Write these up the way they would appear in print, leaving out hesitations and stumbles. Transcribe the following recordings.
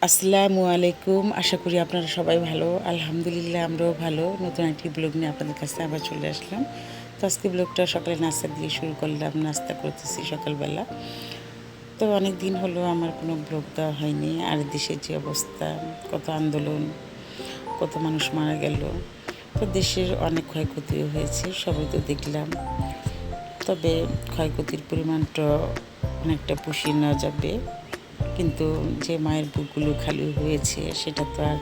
আসসালামু আলাইকুম। আশা করি আপনারা সবাই ভালো। আলহামদুলিল্লাহ আমরাও ভালো। নতুন একটি ব্লগ নিয়ে আপনাদের কাছে আবার চলে আসলাম। তো আজকে ব্লগটা সকালে নাস্তা দিয়ে শুরু করলাম। নাস্তা করতেছি সকালবেলা। তো অনেক দিন হলো আমার কোনো ব্লগ দেওয়া হয়নি। আর দেশের যে অবস্থা, কত আন্দোলন, কত মানুষ মারা গেল। তো দেশের অনেক ক্ষয়ক্ষতিও হয়েছে, সবই তো দেখলাম। তবে ক্ষয়ক্ষতির পরিমাণটা অনেকটা পুষিয়ে নেওয়া যাবে, কিন্তু যে মায়ের বুকগুলো খালি হয়েছে সেটা তো আর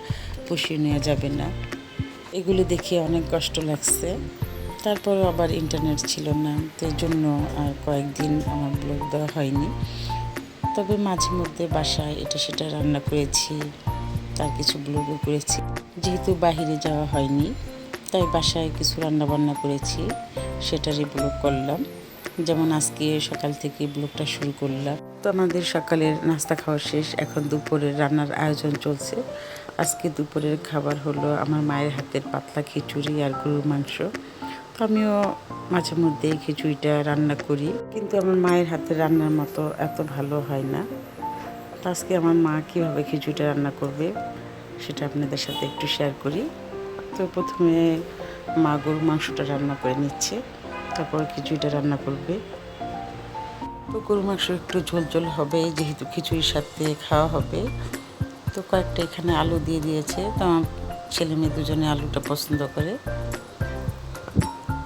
পুষিয়ে নেওয়া যাবে না। এগুলো দেখে অনেক কষ্ট লাগছে। তারপর আবার ইন্টারনেট ছিল না, তো এই জন্য আর কয়েকদিন আমার ব্লগ দেওয়া হয়নি। তবে মাঝে মধ্যে বাসায় এটা সেটা রান্না করেছি, তার কিছু ব্লগও করেছি। যেহেতু বাহিরে যাওয়া হয়নি, তাই বাসায় কিছু রান্না বান্না করেছি, সেটারই ব্লগ করলাম। যেমন আজকে সকাল থেকে ব্লগটা শুরু করলাম। তো আমাদের সকালের নাস্তা খাওয়া শেষ, এখন দুপুরের রান্নার আয়োজন চলছে। আজকে দুপুরের খাবার হলো আমার মায়ের হাতের পাতলা খিচুড়ি আর গরুর মাংস। তো আমিও মাঝে মধ্যে খিচুড়িটা রান্না করি, কিন্তু আমার মায়ের হাতের রান্নার মতো এত ভালো হয় না। তো আজকে আমার মা কীভাবে খিচুড়িটা রান্না করবে সেটা আপনাদের সাথে একটু শেয়ার করি। তো প্রথমে মা গরুর মাংসটা রান্না করে নিচ্ছে, তারপর খিচুড়িটা রান্না করবে। তো গরুর মাংস একটু ঝোল ঝোল হবে, যেহেতু খিচুড়ির সাথে খাওয়া হবে। তো কয়েকটা এখানে আলু দিয়ে দিয়েছে, তো আমার ছেলে মেয়ে দুজনে আলুটা পছন্দ করে।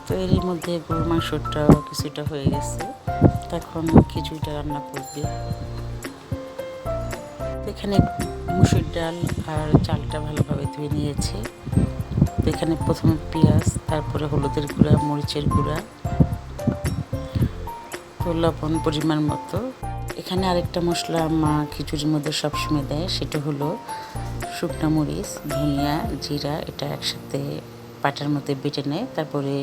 তো এরই মধ্যে গরুর মাংসটাও কিছুটা হয়ে গেছে, তখন খিচুড়িটা রান্না করবে। তো এখানে মুসুর ডাল আর চালটা ভালোভাবে ধুয়ে নিয়েছে। তো এখানে প্রথমে পেঁয়াজ, তারপরে হলুদের গুঁড়া, মরিচের গুঁড়া, তো লবণ পরিমাণ মতো। এখানে আরেকটা মশলা মা খিচুড়ির মধ্যে সবসময় দেয়, সেটা হলো শুকনো মরিচ, ধনিয়া, জিরা, এটা একসাথে পাটার মধ্যে বেটে নেয়, তারপরে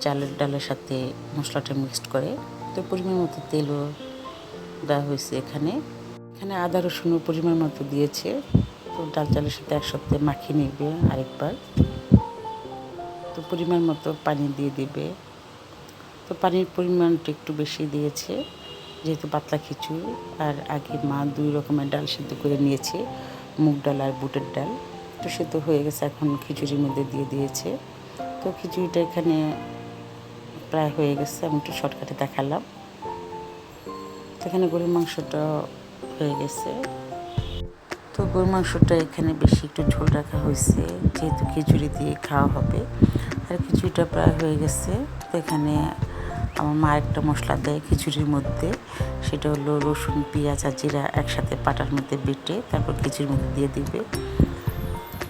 চালের ডালের সাথে মশলাটা মিক্সড করে। তো পরিমাণ মতো তেলও দেওয়া হয়েছে এখানে। এখানে আদা রসুনও পরিমাণ মতো দিয়েছে। তো ডাল চালের সাথে একসাথে মাখিয়ে নেবে আরেকবার। তো পরিমাণ মতো পানি দিয়ে দিবে। তো পানির পরিমাণটা একটু বেশি দিয়েছে, যেহেতু পাতলা খিচুড়ি। আর আগে মা 2 রকমের ডাল সিদ্ধ করে নিয়েছে, মুগ ডাল আর বুটের ডাল। তো সিদ্ধ হয়ে গেছে, এখন খিচুড়ির মধ্যে দিয়ে দিয়েছে। তো খিচুড়িটা এখানে প্রায় হয়ে গেছে, আমি একটু শর্টকাটে দেখালাম। তো এখানে গরুর মাংসটা হয়ে গেছে। তো গরুর মাংসটা এখানে বেশি একটু ঝোল রাখা হয়েছে, যেহেতু খিচুড়ি দিয়ে খাওয়া হবে। আর খিচুড়িটা প্রায় হয়ে গেছে। তো এখানে আমার মা একটা মশলা দেয় খিচুড়ির মধ্যে, সেটা হলো রসুন, পেঁয়াজ আর জিরা একসাথে পাটার মধ্যে বেটে তারপর খিচুড়ির মধ্যে দিয়ে দিবে।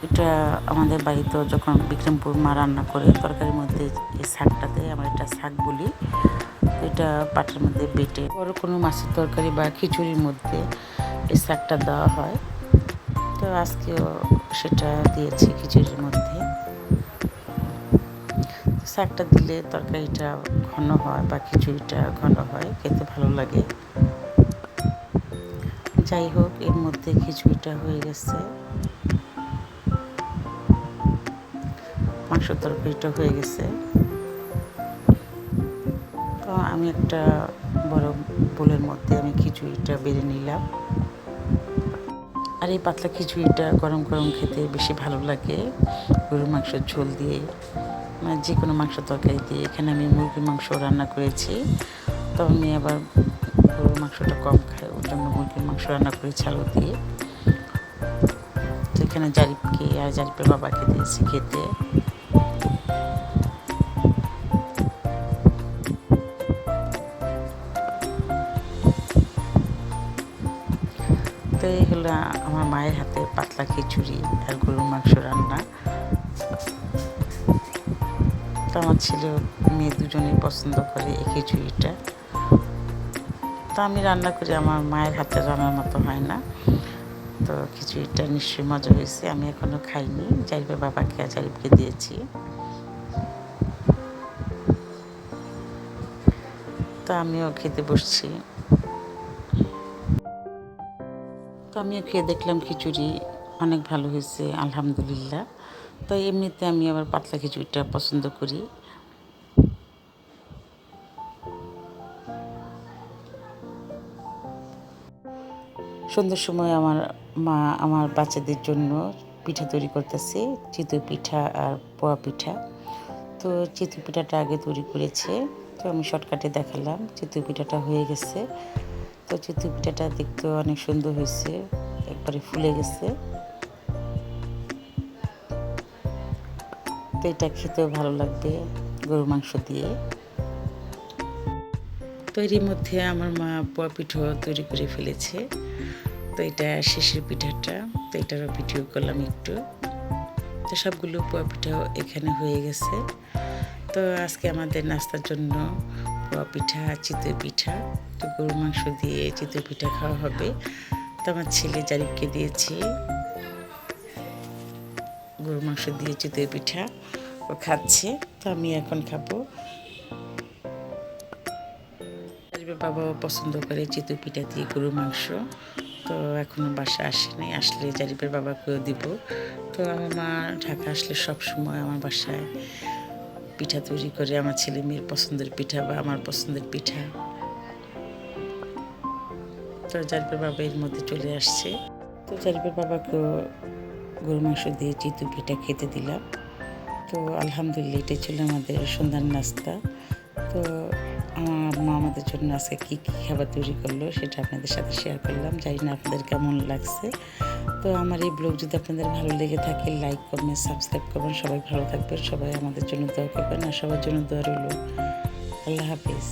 এটা আমাদের বাড়িতেও যখন বিক্রমপুর মা রান্না করে তরকারির মধ্যে এই শাকটা দেয়, আমরা এটা শাক বলি। এটা পাটার মধ্যে বেটে বড় কোনো মাছের তরকারি বা খিচুড়ির মধ্যে এই শাকটা দেওয়া হয়। তো আজকেও সেটা দিয়েছি খিচুড়ির মধ্যে। শাকটা দিলে তরকারিটা ঘন হয় বা খিচুড়িটা ঘন হয়, খেতে ভালো লাগে। যাই হোক, এর মধ্যে খিচুড়িটা হয়ে গেছে, মাংস তরকারিটা হয়ে গেছে। তো আমি একটা বড় বোলের মধ্যে আমি খিচুড়িটা বেড়ে নিলাম। আর এই পাতলা খিচুড়িটা গরম গরম খেতে বেশি ভালো লাগে, গরুর মাংসের ঝোল দিয়ে, মানে যে কোনো মাংস তরকারি দিয়ে। এখানে আমি মুরগির মাংস রান্না করেছি, তো আমি আবার গরুর মাংসটা কম খাই, ওর জন্য মুরগির মাংস রান্না করেছি আলু দিয়ে। তো এখানে জারিফকে আর জারিফের বাবাকে দিয়েছি খেতে। তো এই হলো আমার মায়ের হাতের পাতলা খিচুড়ি আর গরুর মাংস রান্না। তো আমার ছেলে মেয়ে দুজনেই পছন্দ করে এই খিচুড়িটা। তো আমি রান্না করি, আমার মায়ের হাতের রান্নার মতো হয় না। তো খিচুড়িটা নিশ্চয়ই মজা হয়েছে। আমি এখনও খাইনি, জারিফের বাবাকে আর জারিফকে দিয়েছি। তো আমিও খেতে বসছি। তো আমিও খেয়ে দেখলাম খিচুড়ি অনেক ভালো হয়েছে, আলহামদুলিল্লাহ। তো এমনিতে আমি আবার পাতলা খিচুড়িটা পছন্দ করি। সন্ধ্যার সময় আমার মা আমার বাচ্চাদের জন্য পিঠা তৈরি করতেছে, চিতই পিঠা আর পোয়া পিঠা। তো চিতই পিঠাটা আগে তৈরি করেছে, তো আমি শর্টকাটে দেখালাম। চিতই পিঠাটা হয়ে গেছে, তো চিতই পিঠাটা দেখতে অনেক সুন্দর হয়েছে, একবারে ফুলে গেছে। তো এটা খেতেও ভালো লাগবে গরুর মাংস দিয়ে। তৈরির মধ্যে আমার মা পোয়া পিঠা তৈরি করে ফেলেছে। তো এটা শেষের পিঠাটা, তো এটারও ভিডিও করলাম একটু। তো সবগুলো পোয়া পিঠাও এখানে হয়ে গেছে। তো আজকে আমাদের নাস্তার জন্য পোয়া পিঠা, চিতই পিঠা, তো গরুর মাংস দিয়ে চিতই পিঠা খাওয়া হবে। তো আমার ছেলে জারিফকে দিয়েছি গরুর মাংস দিয়ে চিতই পিঠা, ও খাচ্ছে। তো আমি এখন খাবো। জারিফের বাবাও পছন্দ করে চিতই পিঠা দিয়ে গরুর মাংস। তো এখনও বাসা আসে নাই, আসলে জারিফের বাবাকেও দিব। তো আমার মা ঢাকা আসলে সব সময় আমার বাসায় পিঠা তৈরি করে, আমার ছেলে মেয়ের পছন্দের পিঠা বা আমার পছন্দের পিঠা। তো জারিফের বাবা এর মধ্যে চলে আসছে। তো জারিফের বাবাকেও গরু মাংস দিয়ে চিতই পিঠা খেতে দিলাম। তো আলহামদুলিল্লাহ এটাই ছিল আমাদের সন্ধ্যার নাস্তা। তো আমার মা আমাদের জন্য আজকে কী কী খাবার তৈরি করলো সেটা আপনাদের সাথে শেয়ার করলাম। জানি না আপনাদের কেমন লাগছে। তো আমার এই ব্লগ যদি আপনাদের ভালো লেগে থাকে, লাইক কমেন্ট সাবস্ক্রাইব করবেন। সবাই ভালো থাকবেন, সবাই আমাদের জন্য দোয়া করবেন, আর সবার জন্য দোয়া রইল। আল্লাহ হাফিজ।